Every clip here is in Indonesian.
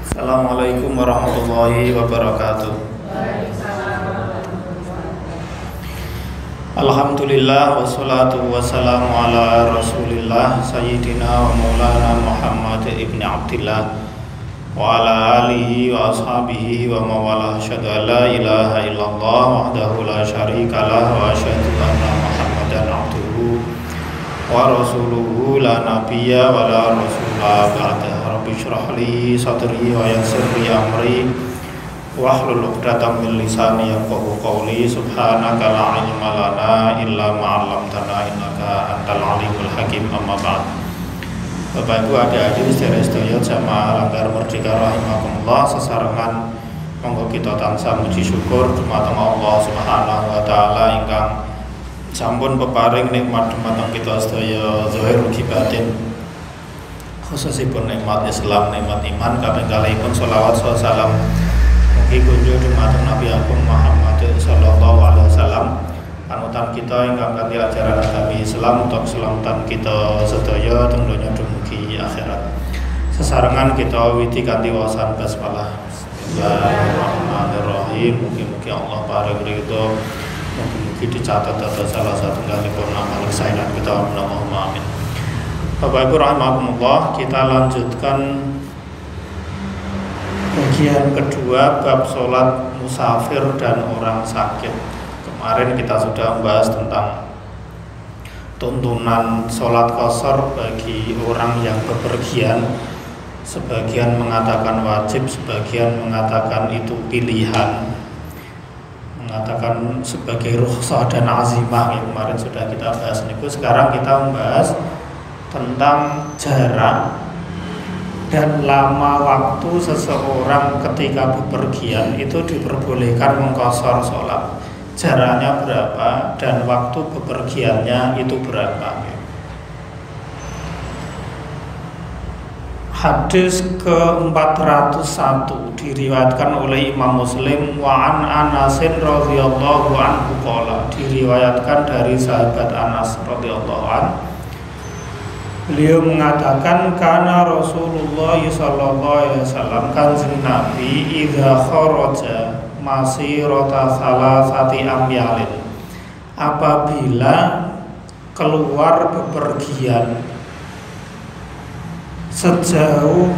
Assalamualaikum warahmatullahi wabarakatuh. Alhamdulillah wassalatu wassalamu ala rasulillah Sayyidina wa maulana Muhammad ibn Abdillah wa ala alihi wa ashabihi wa mawalah. Asyhadu an la ilaha illallah wahdahu la syarikalah wa asyhadu anna Muhammadan abduhu wa rasuluhu la nabiyya wa la rasulah ba'dah. Rabbi syrah li sadri wa yassir li amri wahlul 'uqdatam min lisani yafqahu qawli. Subhanaka la ilma lana illa ma 'allamtana innaka antal alimul hakim. Amma ba'd. Bapak Ibu adik-adik sedherek jamaah Langgar Merdeka rahimakumullah, sesarengan monggo kita tansah muji syukur dumateng Allah Subhanahu wa taala ingkang sampun peparing nikmat dumateng kita sedaya zahir ugi batin, khususipun nikmat Islam, nikmat iman, kaping kalihipun sholawat salam mugi kunjuk dumateng Nabi Agung Muhammad sallallahu alaihi wasallam, panutan kita ingkang kanthi ajaran agami Islam untuk keselamatan kita sedaya teng donya dumugi akhirat. Sesarengan kita witi kanthi waosan basmalah. Bismillahirrahmanirrahim. Mugi-mugi Allah paring ridho, mugi-mugi dicatat dados salah satu kaliipun amal saenan kita. Allahumma amin. Bapak Ibu rahimakumullah, kita lanjutkan bagian kedua bab sholat musafir dan orang sakit. Kemarin kita sudah membahas tentang tuntunan sholat qashar bagi orang yang bepergian. Sebagian mengatakan wajib, sebagian mengatakan itu pilihan, mengatakan sebagai rukhsah dan azimah. Yang kemarin sudah kita bahas niku. Sekarang kita membahas tentang jarak dan lama waktu seseorang ketika bepergian itu diperbolehkan mengqashar sholat. Jaraknya berapa dan waktu bepergiannya itu berapa. Hadis ke-401 diriwayatkan oleh Imam Muslim, wa an Anasin radhiyallahu anhu qala, diriwayatkan dari sahabat Anas radhiyallahu anhu. Beliau mengatakan, kana Rasulullah sallallahu alaihi wasallam, kanjeng Nabi idza kharaja masirata salasati amyalin, apabila keluar bepergian sejauh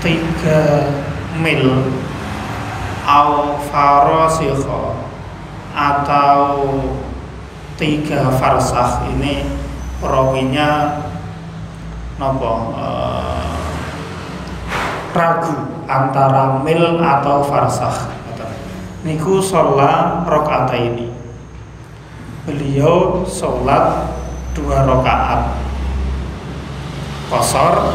3 mil au farasikha, atau 3 farsakh. Ini perawinya ragu antara mil atau farsakh. Niku sholat rakaat ini. Beliau sholat 2 rakaat qashar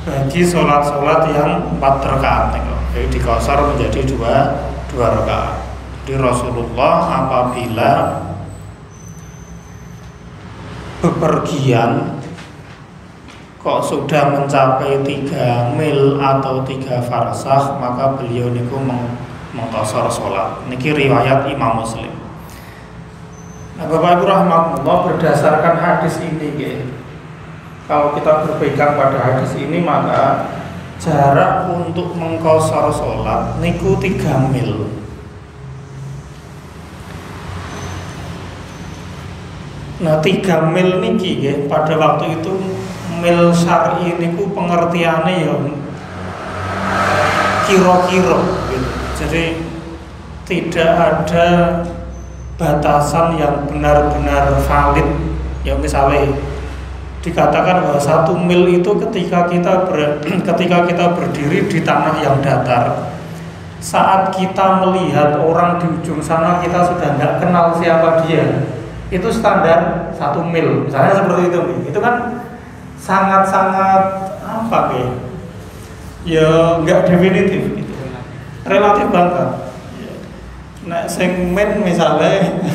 bagi sholat-sholat yang 4 rakaat. Jadi diqashar menjadi 2 rakaat. Jadi Rasulullah apabila bepergian kok sudah mencapai 3 mil atau 3 farsakh, maka beliau niku mengqashar sholat. Niki riwayat Imam Muslim. Nah, Bapak Ibu rahmatullah, berdasarkan hadis ini, kalau kita berpegang pada hadis ini, maka jarak untuk mengqashar sholat niku 3 mil. Nah, 3 mil niki pada waktu itu mil syar'i niku pengertiannya ya kira-kira gitu. Jadi tidak ada batasan yang benar-benar valid. Ya misalnya dikatakan bahwa 1 mil itu ketika kita berdiri di tanah yang datar, saat kita melihat orang di ujung sana kita sudah nggak kenal siapa dia, itu standar 1 mil misalnya, seperti itu. Itu kan sangat-sangat apa ya nggak definitif gitu, relatif banget. Nah segmen misalnya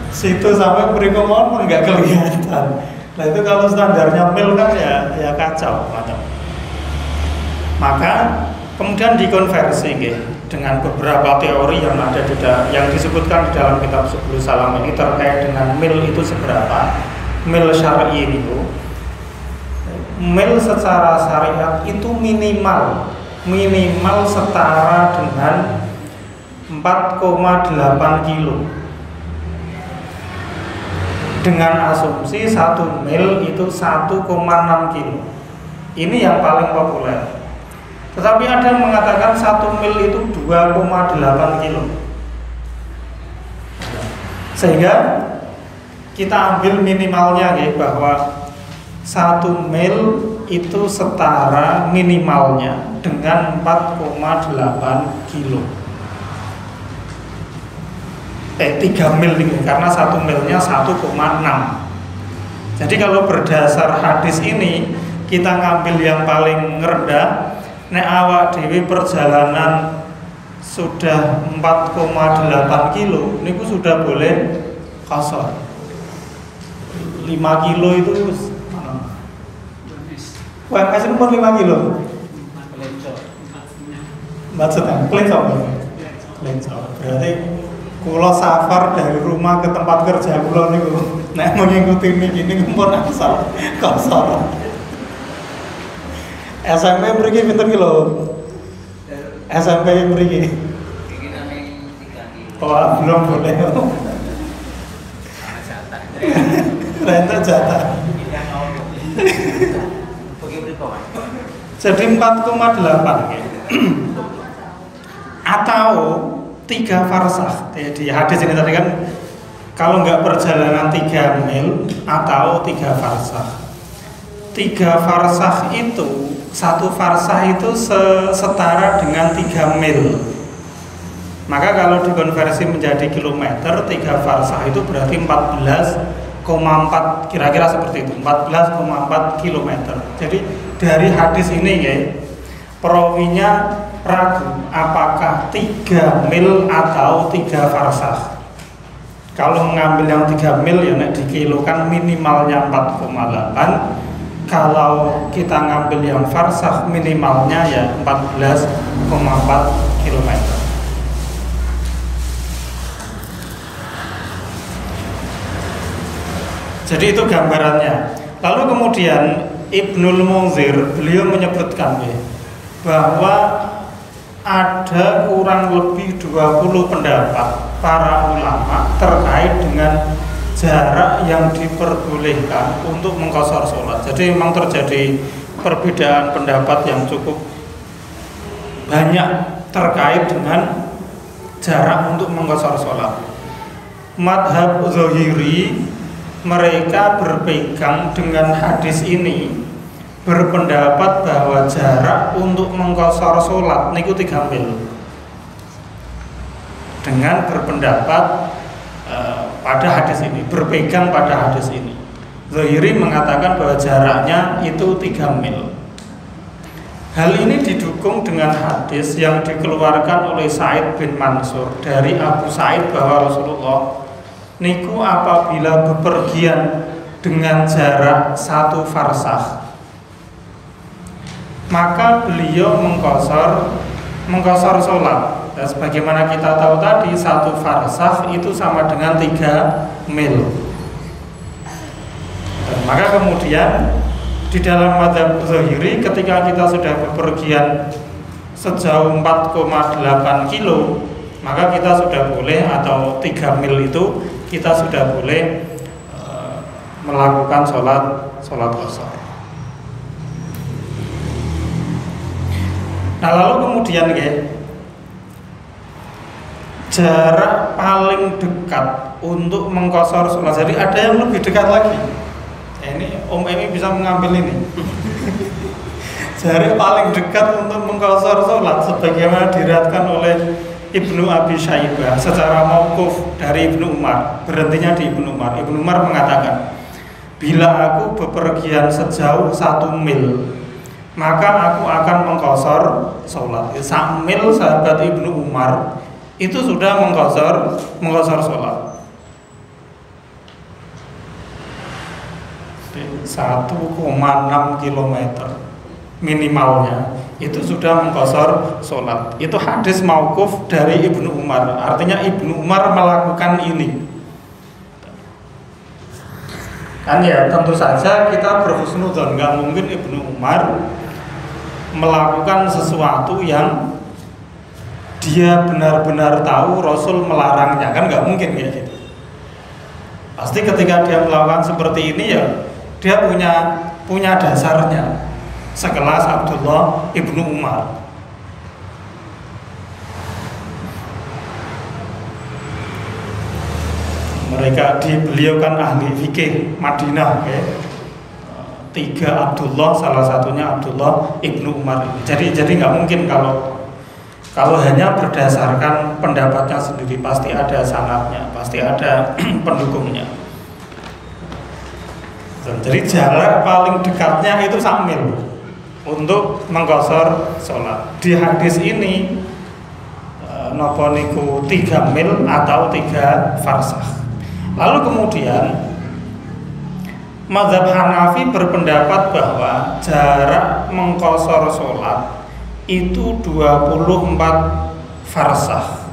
situ sampai berikomon pun nggak kelihatan. Nah itu kalau standarnya mil kan ya kacau macam. Maka kemudian dikonversi dengan beberapa teori yang ada yang disebutkan di dalam kitab Subul Salam ini terkait dengan mil itu seberapa, mil syar'i itu. mil secara syariat itu minimal setara dengan 4,8 kilo. Dengan asumsi 1 mil itu 1,6 kilo. Ini yang paling populer. Tetapi ada yang mengatakan 1 mil itu 2,8 kilo. Sehingga kita ambil minimalnya ya, bahwa 1 mil itu setara minimalnya dengan 4,8 kilo. 3 mil ini, karena 1 milnya 1,6. Jadi kalau berdasar hadis ini kita ngambil yang paling rendah, nek awak dewi perjalanan sudah 4,8 kilo, niku sudah boleh qashar. 5 kilo itu wah, kasih nomor 5 kilo. Maksudnya, kelencok. Berarti kulo safar dari rumah ke tempat kerja kulo niku nek mengikuti ini pun asal qashar. SMP mriki pinten kilo? SMP mriki. Oh, belum boleh. Renta jatah. Jadi 4,8 atau 3 farsakh. Di hadis ini tadi kan kalau nggak perjalanan 3 mil atau 3 farsakh. 3 farsakh itu, 1 farsakh itu setara dengan 3 mil. Maka kalau dikonversi menjadi kilometer, 3 farsakh itu berarti 14,4, kira-kira seperti itu, 14,4 kilometer. Jadi dari hadis ini ya, perawinya ragu apakah 3 mil atau 3 farsakh. Kalau mengambil yang 3 mil ya nek dikilokan minimalnya 4,8. Kalau kita ngambil yang farsakh minimalnya ya 14,4 kilometer. Jadi itu gambarannya. Lalu kemudian Ibnul Munzir beliau menyebutkan ya, bahwa ada kurang lebih 20 pendapat para ulama terkait dengan jarak yang diperbolehkan untuk mengqashar sholat. Jadi memang terjadi perbedaan pendapat yang cukup banyak terkait dengan jarak untuk mengqashar sholat. Madhab Zahiri mereka berpegang dengan hadis ini, berpendapat bahwa jarak untuk mengqashar sholat niku 3 mil. Dengan berpendapat pada hadis ini, berpegang pada hadis ini. Zahiri mengatakan bahwa jaraknya itu 3 mil. Hal ini didukung dengan hadis yang dikeluarkan oleh Sa'id bin Mansur dari Abu Sa'id bahwa Rasulullah niku apabila bepergian dengan jarak 1 farsakh, maka beliau mengqashar sholat. Dan sebagaimana kita tahu tadi, 1 farsakh itu sama dengan 3 mil. Dan maka kemudian di dalam madzhab Zahiri, ketika kita sudah bepergian sejauh 4,8 kilo, maka kita sudah boleh, atau 3 mil itu kita sudah boleh melakukan sholat qashar. Nah lalu kemudian jarak paling dekat untuk mengqashar sholat. Jadi ada yang lebih dekat lagi. Ini Om Emi bisa mengambil ini. Jarak paling dekat untuk mengqashar sholat sebagaimana diriwayatkan oleh Ibnu Abi Syaibah secara mauquf dari Ibnu Umar, berhentinya di Ibnu Umar. Ibnu Umar mengatakan, bila aku bepergian sejauh 1 mil, maka aku akan mengqashar sholat. 1 mil sahabat Ibnu Umar itu sudah mengqashar sholat. 1,6 kilometer minimalnya itu sudah mengqashar sholat. Itu hadis mauquf dari Ibnu Umar. Artinya Ibnu Umar melakukan ini. Kan ya tentu saja kita berhusnudzon, nggak mungkin Ibnu Umar melakukan sesuatu yang dia benar-benar tahu Rasul melarangnya, kan nggak mungkin kayak gitu. Pasti ketika dia melakukan seperti ini ya dia punya dasarnya, sekelas Abdullah Ibnu Umar. Beliau kan ahli fikih Madinah, ya. 3 Abdullah, salah satunya Abdullah Ibnu Umar. Jadi nggak mungkin kalau hanya berdasarkan pendapatnya sendiri, pasti ada sanadnya, pasti ada pendukungnya. Jadi jarak paling dekatnya itu samil untuk mengqashar sholat. Di hadis ini napa niku 3 mil atau 3 farsakh. Lalu kemudian mazhab Hanafi berpendapat bahwa jarak mengqashar sholat itu 24 farsakh.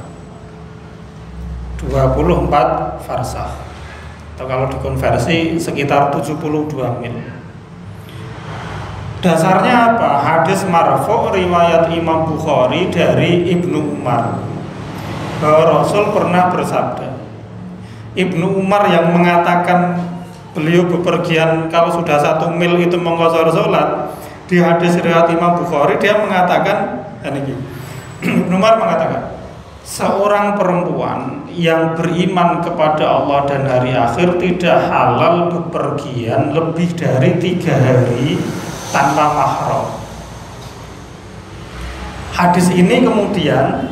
24 farsakh. Atau kalau dikonversi sekitar 72 mil. Dasarnya apa? Hadis marfu' riwayat Imam Bukhari dari Ibnu Umar bahwa Rasul pernah bersabda. Ibnu Umar yang mengatakan beliau bepergian kalau sudah 1 mil itu mengqashar sholat, di hadis riwayat Imam Bukhari dia mengatakan ini, Ibnu Umar mengatakan seorang perempuan yang beriman kepada Allah dan hari akhir tidak halal bepergian lebih dari 3 hari tanpa mahram. Hadis ini kemudian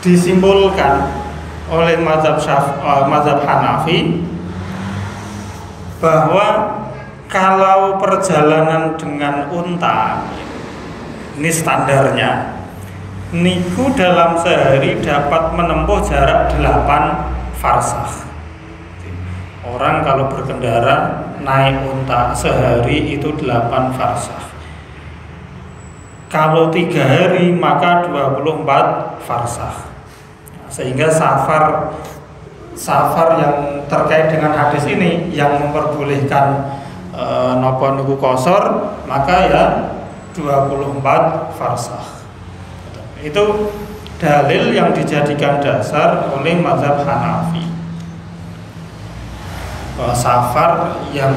disimpulkan oleh mazhab Hanafi bahwa kalau perjalanan dengan unta, ini standarnya, niku dalam sehari dapat menempuh jarak 8 farsakh. Orang kalau berkendara naik unta sehari itu 8 farsakh. Kalau 3 hari maka 24 farsakh. Sehingga safar yang terkait dengan hadis ini yang memperbolehkan napa niku qashar, maka ya 24 farsakh. Itu dalil yang dijadikan dasar oleh mazhab Hanafi bahwa safar yang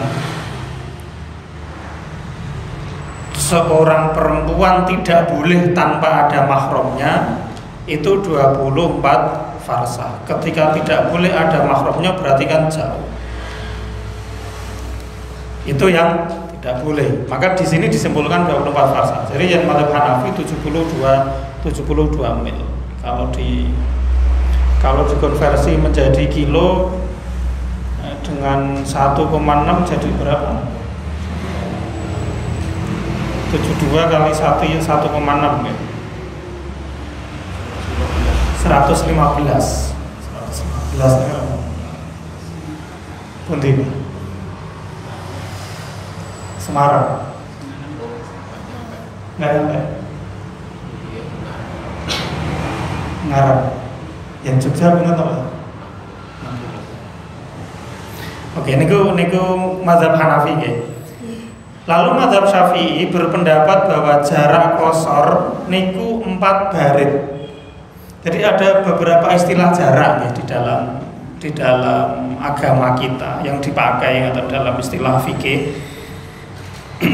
seorang perempuan tidak boleh tanpa ada mahramnya itu 24 farsakh. Ketika tidak boleh ada mahramnya berarti kan jauh. Itu yang tidak boleh. Maka di sini disimpulkan 24 farsakh. Jadi yang mazhab Hanafi 72 mil. Kalau dikonversi menjadi kilo dengan 1,6 jadi berapa? 72 kali 1 1,6 ya. 115 Pundi Semarang nggak nyampe Ngarang yang Jogja bener tau. Oke, niku mazhab Hanafi ya. Lalu mazhab Syafi'i berpendapat bahwa jarak qashar niku 4 barid. Jadi ada beberapa istilah jarak ya di dalam agama kita yang dipakai atau dalam istilah fikih.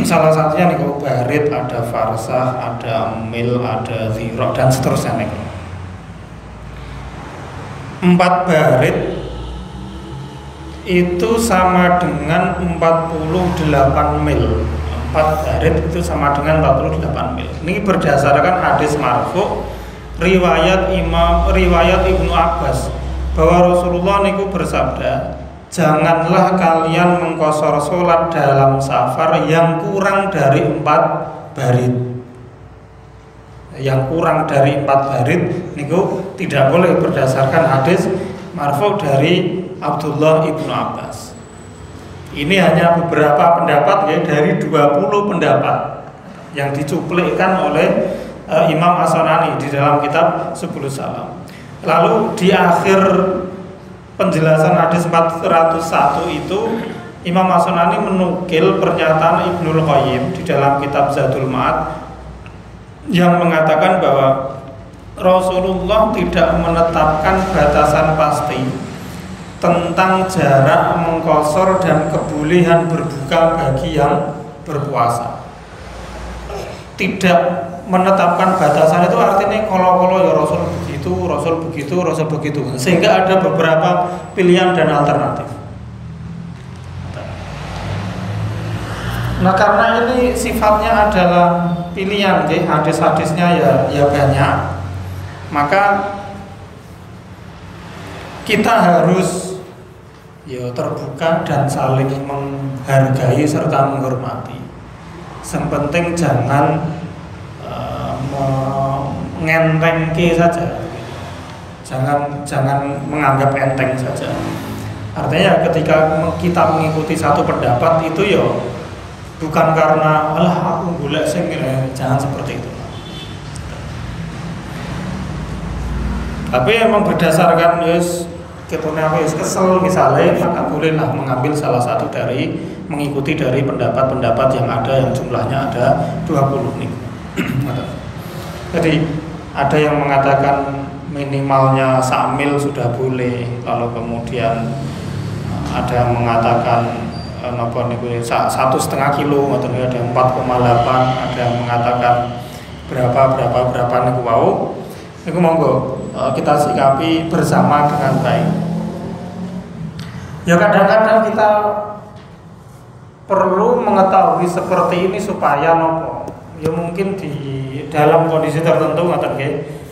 Salah satunya niku barid, ada farsakh, ada mil, ada zira dan seterusnya niku. 4 barid itu sama dengan 48 mil. 4 barid itu sama dengan 48 mil. Ini berdasarkan hadis marfu' riwayat Ibnu Abbas bahwa Rasulullah niku bersabda, janganlah kalian mengqashar sholat dalam safar yang kurang dari 4 barid. Yang kurang dari 4 barid niku tidak boleh berdasarkan hadis marfu dari Abdullah Ibnu Abbas. Ini hanya beberapa pendapat ya dari 20 pendapat yang dicuplikkan oleh Imam As-Sanani di dalam kitab Subulus Salam. Lalu di akhir penjelasan hadis 401 itu Imam As-Sunani menukil pernyataan Ibnul Qayyim di dalam kitab Zadul Ma'ad yang mengatakan bahwa Rasulullah tidak menetapkan batasan pasti tentang jarak mengqashar dan kebolehan berbuka bagi yang berpuasa. Tidak menetapkan batasan itu artinya kalau ya Rasul begitu, sehingga ada beberapa pilihan dan alternatif. Nah, karena ini sifatnya adalah pilihan, hadis-hadisnya ya banyak, maka kita harus ya terbuka dan saling menghargai serta menghormati. Yang penting jangan mengentengke saja, jangan menganggap enteng saja. Artinya ketika kita mengikuti satu pendapat itu ya bukan karena alah aku golek sing jangan seperti itu. Tapi emang berdasarkan ketone aku kesel misalnya, maka bolehlah mengambil salah satu dari mengikuti dari pendapat-pendapat yang ada yang jumlahnya ada 20 nih. Jadi ada yang mengatakan minimalnya samil sudah boleh, lalu kemudian ada yang mengatakan 1,5 kilo, atau ada yang 4,8, ada yang mengatakan berapa niku wau. Niku monggo kita sikapi bersama dengan baik. Ya kadang-kadang kita perlu mengetahui seperti ini supaya nopo. Ya mungkin di dalam kondisi tertentu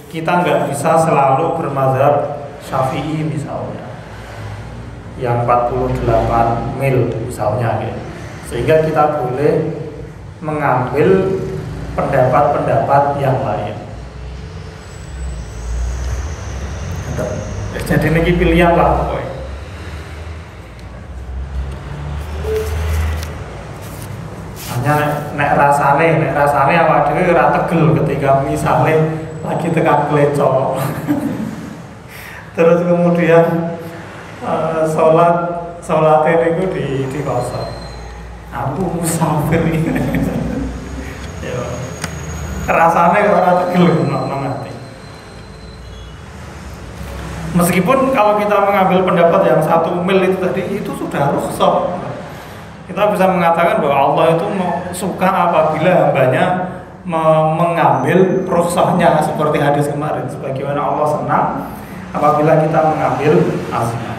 kita nggak bisa selalu bermazhab Syafi'i misalnya yang 48 mil misalnya sehingga kita boleh mengambil pendapat-pendapat yang lain. Jadi ini pilihan lah pokoknya. Hanya nek rasane awak dhewe ora tegel ketika misalnya lagi tekan klecok. Terus kemudian sholatnya itu di kosong. Aku musafir ini. Ya. Rasanya kalau rata tegel nanti. Meskipun kalau kita mengambil pendapat yang 1 mil itu tadi itu sudah rukhsah. Kita bisa mengatakan bahwa Allah itu suka apabila hambanya mengambil rukhsahnya seperti hadis kemarin. Sebagaimana Allah senang apabila kita mengambil aslinya.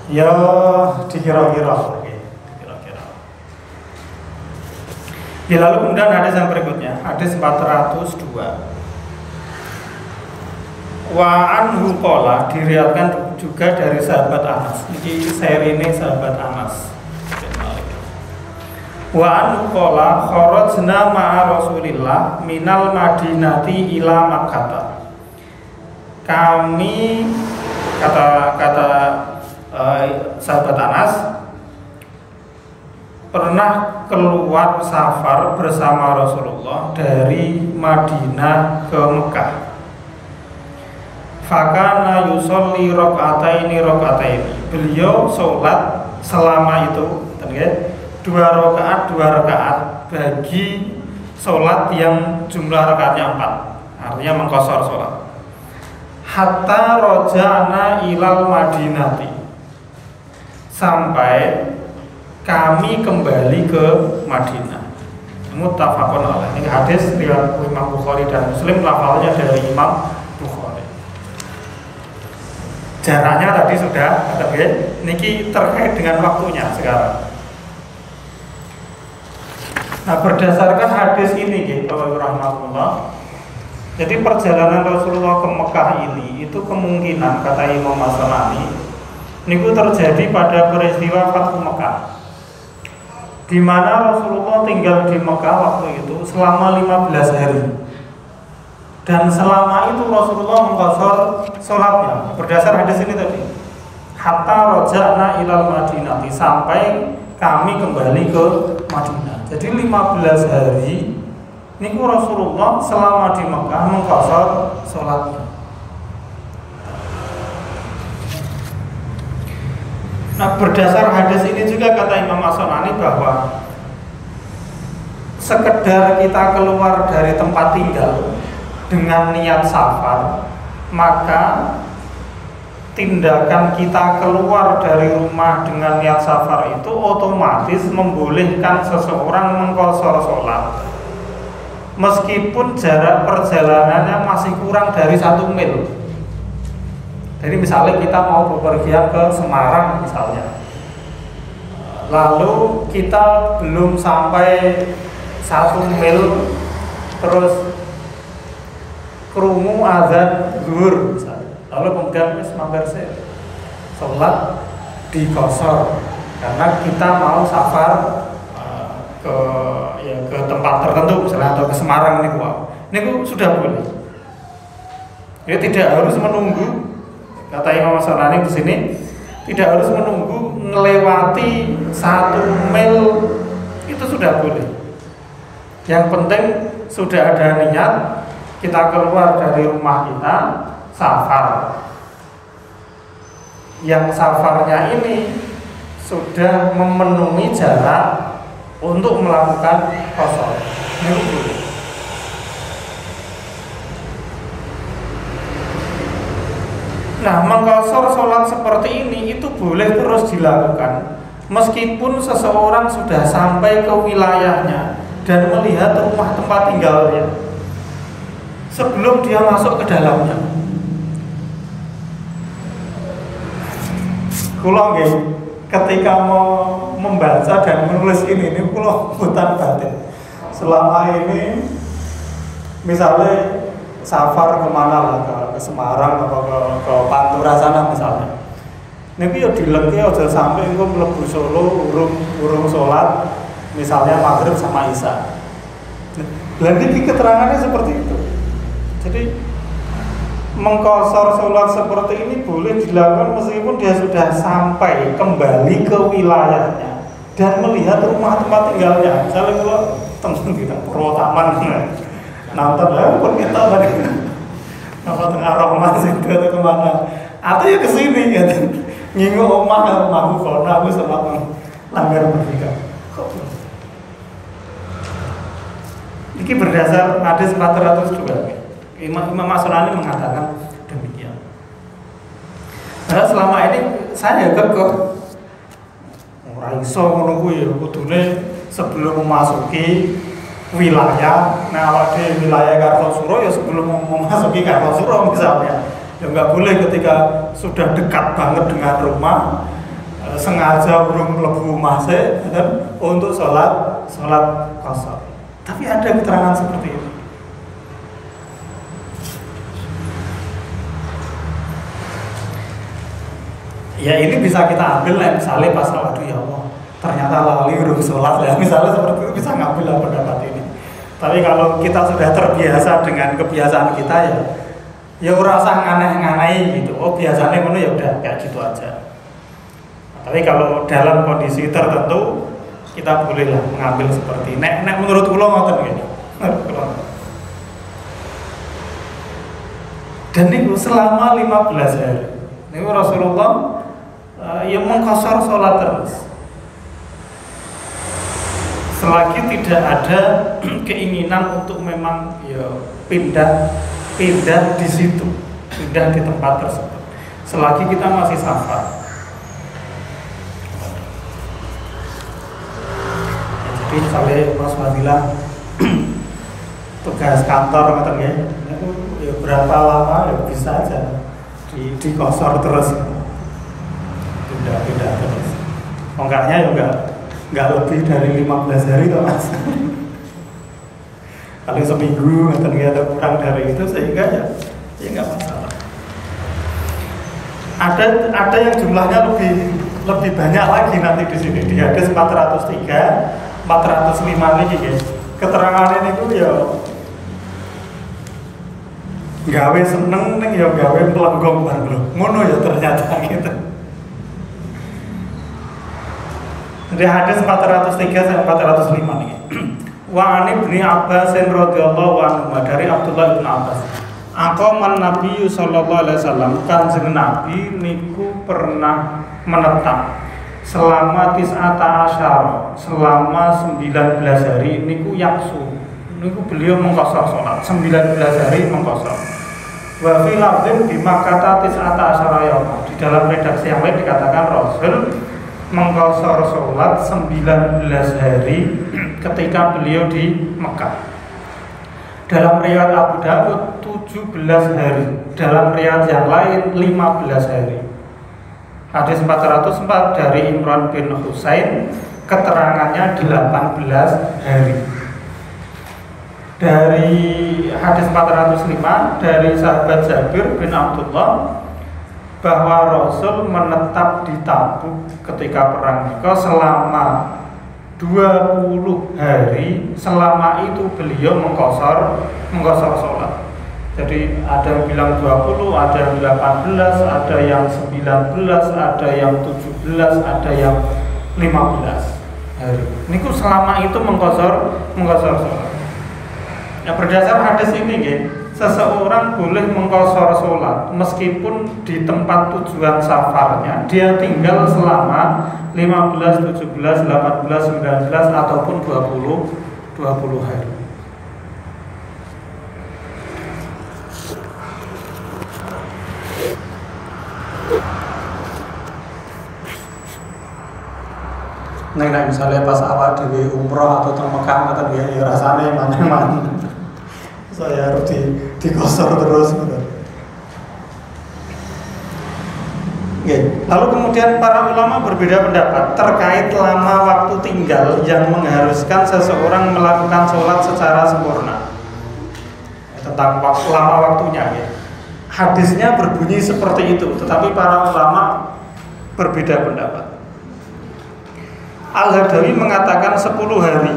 Ya dikira-kira. Ya, lalu kemudian hadis yang berikutnya, hadis 402. Wa anhu qala, diriwayatkan juga dari sahabat Anas. Ini seri ini sahabat Anas. Wa anhu qala kharajna ma'a Rasulillah minal Madinati ila Makkah. Kami kata sahabat Anas pernah keluar safar bersama Rasulullah dari Madinah ke Mekah. Fakana yusolli rakaataini. Beliau sholat selama itu 2 rakaat bagi sholat yang jumlah rakaatnya 4. Artinya mengqashar sholat. Hatta roja'na ilal Madinati, sampai kami kembali ke Madinah. Muttafaqun alaih. Ini hadis riwayat Imam Bukhari dan Muslim, lafalnya dari Imam Bukhari. Jaraknya tadi sudah niki terkait dengan waktunya sekarang. Nah, berdasarkan hadis ini rahmatullah, jadi perjalanan Rasulullah ke Mekah ini itu kemungkinan kata Imam As-Sunani niku terjadi pada peristiwa Fathu Mekah, di mana Rasulullah tinggal di Mekah waktu itu selama 15 hari. Dan selama itu Rasulullah mengqashar sholatnya berdasar hadis ini tadi. Hatta roja'na ilal Madinati, sampai kami kembali ke Madinah. Jadi 15 hari niku Rasulullah selama di Mekah mengqashar sholatnya. Nah, berdasar hadis ini juga kata Imam As-San'ani bahwa sekedar kita keluar dari tempat tinggal dengan niat safar, maka tindakan kita keluar dari rumah dengan niat safar itu otomatis membolehkan seseorang mengqashar sholat meskipun jarak perjalanannya masih kurang dari 1 mil. Jadi misalnya kita mau bepergian ke Semarang misalnya, lalu kita belum sampai 1 mil, terus krungu azan zuhur misalnya, lalu kemudian mampir sholat di qashar karena kita mau safar ke tempat tertentu misalnya atau ke Semarang ini sudah boleh. Ya tidak harus menunggu. Kata Imam As-San'ani di sini tidak harus menunggu melewati 1 mil, itu sudah boleh. Yang penting sudah ada niat kita keluar dari rumah kita safar. Yang safarnya ini sudah memenuhi jarak untuk melakukan qashar. Ini boleh. Nah, mengqashar sholat seperti ini itu boleh terus dilakukan meskipun seseorang sudah sampai ke wilayahnya dan melihat rumah tempat tinggalnya sebelum dia masuk ke dalamnya. Kula nggih ketika mau membaca dan menulis ini kula hutan batin. Selama ini misalnya safar kemana lah, ke Semarang atau ke Pantura sana misalnya, ini ya dilengke aja sampai engko mlebu Solo urung sholat misalnya maghrib sama isya. Lah ini keterangannya seperti itu. Jadi mengqashar sholat seperti ini boleh dilakukan meskipun dia sudah sampai kembali ke wilayahnya dan melihat rumah tempat tinggalnya. Misalnya kalau teman kita Purwotaman nonton lah pun kita tadi apa tengah Roma sih atau kemana atau ya kesini ya nyinggung rumahku kono aku sempat langgar merdeka. Ini berdasar hadis 402. Imam As-San'ani mengatakan demikian. Karena selama ini saya kekeh ora iso ngono kuwi ya kudune sebelum memasuki wilayah, nah awak di wilayah Kartosuro ya sebelum memasuki Kartosuro misalnya, ya nggak boleh ketika sudah dekat banget dengan rumah sengaja urung mlebu rumah dan untuk sholat qashar. Tapi ada keterangan seperti ini. Ya ini bisa kita ambil lah, misalnya pas waduh ya Allah ternyata lali urung sholat ya, misalnya seperti itu bisa ngambil lah pendapat ini. Tapi kalau kita sudah terbiasa dengan kebiasaan kita ya rasa nganeh-nganeh gitu. Oh biasanya ngono ya udah kayak gitu aja. Tapi kalau dalam kondisi tertentu kita bolehlah mengambil seperti nek menurut kula ngoten ngene. Dan itu selama 15 hari. Ini Rasulullah yang mengqashar sholat terus. Selagi tidak ada keinginan untuk memang ya pindah di situ, pindah di tempat tersebut. Selagi kita masih safar. Jadi misalnya Mas Fadilah tugas kantor ngoten ya, ya berapa lama ya bisa aja di qashar terus, pindah terus. Enggaknya ya enggak lebih dari 15 hari toh Mas. Paling seminggu atau kurang dari itu sehingga ya enggak masalah. Ada yang jumlahnya lebih banyak lagi nanti di sini di hadis 403, 405 ini guys. Keterangan ini tuh ya gawe seneng ning ya gawe mlenggong bareng lho. Ngono ya ternyata gitu. Dari hadis 403 sampai 405 nih. Wa an Ibnu Abbas radhiyallahu anhu, dari Abdullah bin Abbas. Aqaman Nabi sallallahu alaihi wasallam, Kanjeng Nabi niku pernah menetap selama tis'ata asyara, selama 19 hari niku yaksu. Niku beliau mengqashar salat 19 hari mengqashar. Wa fi lafzin bi Makkah tis'ata asyara yaum. Di dalam redaksi yang lain dikatakan Rasul mengqashar salat 19 hari ketika beliau di Mekah. Dalam riwayat Abu Dawud 17 hari, dalam riwayat yang lain 15 hari. Hadis 404 dari Imran bin Husain, keterangannya 18 hari. Dari hadis 405 dari sahabat Jabir bin Abdullah bahwa Rasul menetap di Tabuk ketika perang Mekah selama 20 hari. Selama itu beliau mengqashar sholat. Jadi ada yang bilang 20, ada yang 18, ada yang 19, ada yang 17, ada yang 15 hari. Niku selama itu mengqashar sholat. Ya, berdasar hadis ini seseorang boleh mengqashar sholat meskipun di tempat tujuan safarnya dia tinggal selama 15, 17, 18, 19 ataupun 20 hari. Nah, misalnya pas awal di umroh atau di Mekah atau dia ya rasanya mana-mana. Saya harus digosor terus betul. Lalu kemudian para ulama berbeda pendapat terkait lama waktu tinggal yang mengharuskan seseorang melakukan sholat secara sempurna. Tentang lama waktunya Hadisnya berbunyi seperti itu, tetapi para ulama berbeda pendapat. Al-Hadawi mengatakan 10 hari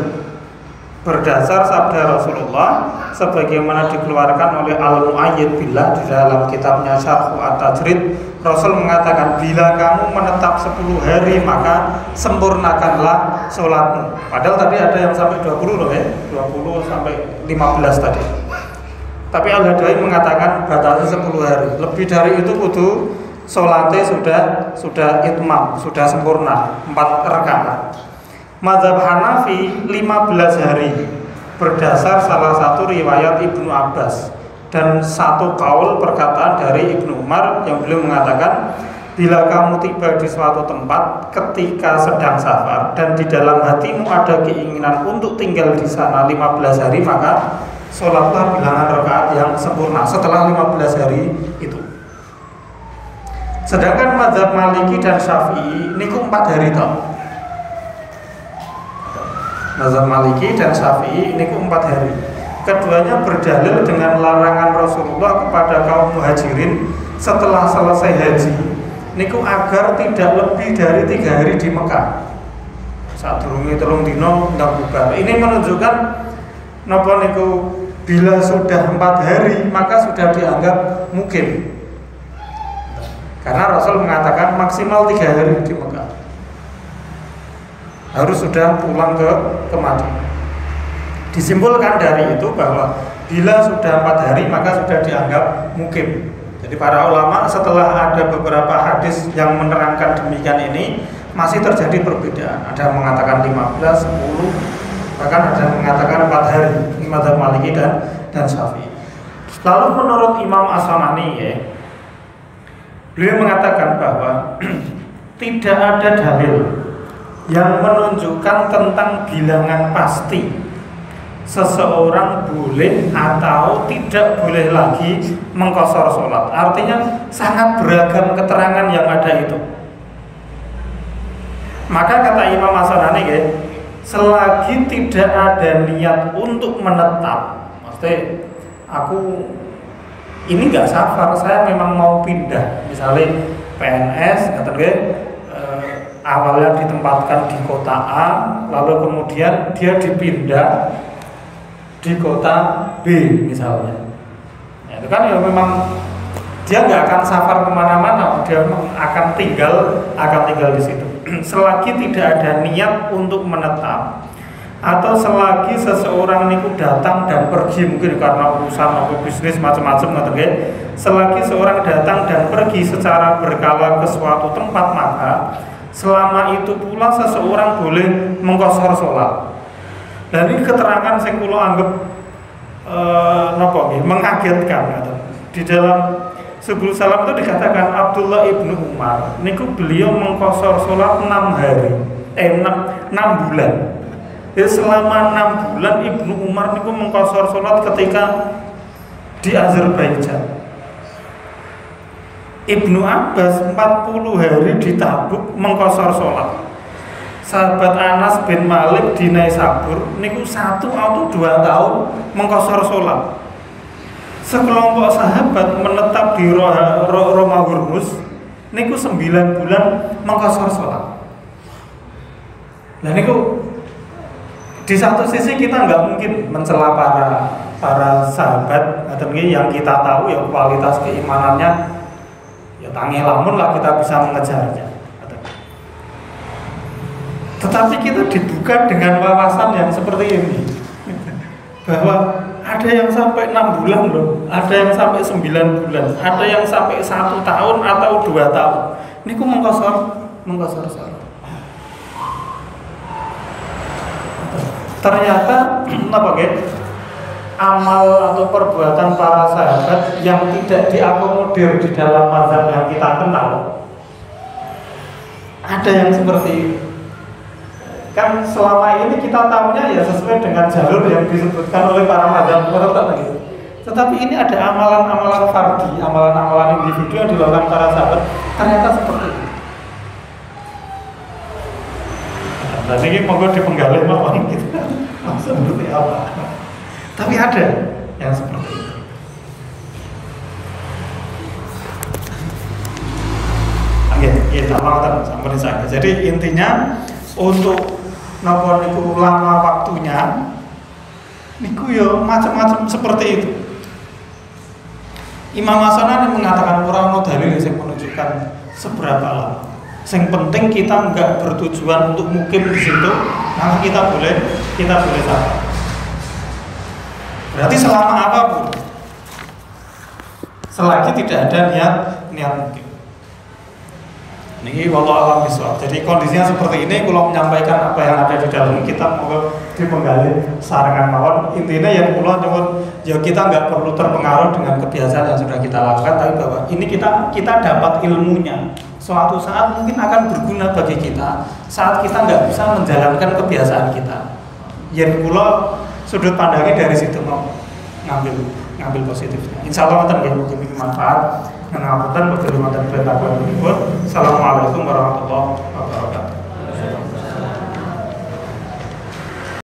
berdasar sabda Rasulullah sebagaimana dikeluarkan oleh Al-Mu'ayyid Billah di dalam kitabnya Syarh At-Tajrid. Rasul mengatakan bila kamu menetap 10 hari maka sempurnakanlah sholatmu. Padahal tadi ada yang sampai 20 loh 20 sampai 15 tadi. Tapi Al-Hadawi mengatakan batasi 10 hari. Lebih dari itu kudu sholatnya sudah itmam, sudah sempurna 4 rakaat. Mazhab Hanafi 15 hari berdasar salah satu riwayat Ibnu Abbas dan satu kaul perkataan dari Ibnu Umar yang beliau mengatakan bila kamu tiba di suatu tempat ketika sedang safar dan di dalam hatimu ada keinginan untuk tinggal di sana 15 hari maka sholatlah bilangan rakaat yang sempurna setelah 15 hari itu. Sedangkan mazhab Maliki dan Syafi'i niku 4 hari toh. Mazhab Maliki dan Syafi'i niku 4 hari. Keduanya berdalil dengan larangan Rasulullah kepada kaum muhajirin setelah selesai haji niku agar tidak lebih dari 3 hari di Mekah. Saat durunge 3 dina ndang bubar. Ini menunjukkan napa niku bila sudah 4 hari maka sudah dianggap mukim. Karena Rasul mengatakan maksimal 3 hari di Mekah. Harus sudah pulang ke Madinah. Disimpulkan dari itu bahwa bila sudah 4 hari maka sudah dianggap mukim. Jadi para ulama setelah ada beberapa hadis yang menerangkan demikian ini masih terjadi perbedaan. Ada yang mengatakan 15, 10, bahkan ada yang mengatakan 4 hari. Ini mazhab Maliki dan Syafi'i. Lalu menurut Imam As-Sanani beliau mengatakan bahwa tidak ada dalil yang menunjukkan tentang bilangan pasti seseorang boleh atau tidak boleh lagi mengqashar sholat. Artinya sangat beragam keterangan yang ada itu. Maka kata Imam As-Sanani selagi tidak ada niat untuk menetap, maksudnya aku ini nggak safar, saya memang mau pindah, misalnya PNS awalnya ditempatkan di kota A, lalu kemudian dia dipindah di kota B misalnya. Ya, itu kan ya memang dia nggak akan safar kemana-mana, dia akan tinggal di situ. Selagi tidak ada niat untuk menetap, atau selagi seseorang niku datang dan pergi mungkin karena urusan atau bisnis macam-macam, selagi seorang datang dan pergi secara berkala ke suatu tempat maka selama itu pula seseorang boleh mengqashar sholat. Dan ini keterangan sing kula anggap mengagetkan. Di dalam Subul Salam itu dikatakan Abdullah ibnu Umar niku beliau mengqashar sholat 6 bulan. Jadi selama 6 bulan Ibnu Umar niku mengqashar sholat ketika di Azerbaijan. Ibnu Abbas 40 hari di Tabuk mengqashar sholat. Sahabat Anas bin Malik di Naisabur niku 1 atau 2 tahun mengqashar sholat. Sekelompok sahabat menetap di Roma Hurmuz niku 9 bulan mengqashar sholat. Nah niku di satu sisi kita nggak mungkin mencela para sahabat atau yang kita tahu ya kualitas keimanannya ya tangelamun lah kita bisa mengejarnya. Tetapi kita dibuka dengan wawasan yang seperti ini bahwa ada yang sampai 6 bulan loh, ada yang sampai 9 bulan, ada yang sampai 1 tahun atau 2 tahun. Ini ku mengqashar sholat. Ternyata amal atau perbuatan para sahabat yang tidak diakomodir di dalam mazhab yang kita kenal, ada yang seperti itu. Kan selama ini kita tahunya ya sesuai dengan jalur yang disebutkan oleh para mazhab gitu. Tetapi ini ada amalan-amalan fardhi, amalan-amalan individu yang dilakukan para sahabat, ternyata seperti itu. Nah ini monggo dipenggali mawon gitu. Maksud seperti apa? Tapi ada yang seperti itu. Oke, kita sampai saja. Jadi intinya untuk napa niku lama waktunya niku yo macam-macam seperti itu. Imam Hasan mengatakan orang no dalil yang menunjukkan seberapa lama. Yang penting kita nggak bertujuan untuk mukim di situ, maka kita boleh sabar. Berarti selama apapun, selagi tidak ada niat mukim. Ini wallahu alam bishawab. Jadi kondisinya seperti ini. Kalau menyampaikan apa yang ada di dalam kitab, moga dipenggali sarangan mawon. Intinya yang kula nyuwun ya kita nggak perlu terpengaruh dengan kebiasaan yang sudah kita lakukan, tapi bahwa ini kita dapat ilmunya. Suatu saat mungkin akan berguna bagi kita saat kita nggak bisa menjalankan kebiasaan kita. Yang kula sudut pandangnya dari situ mau ngambil positifnya. Insya Allah akan mungkin manfaat. Ngapunten betul mantan perintah. Assalamualaikum warahmatullahi wabarakatuh.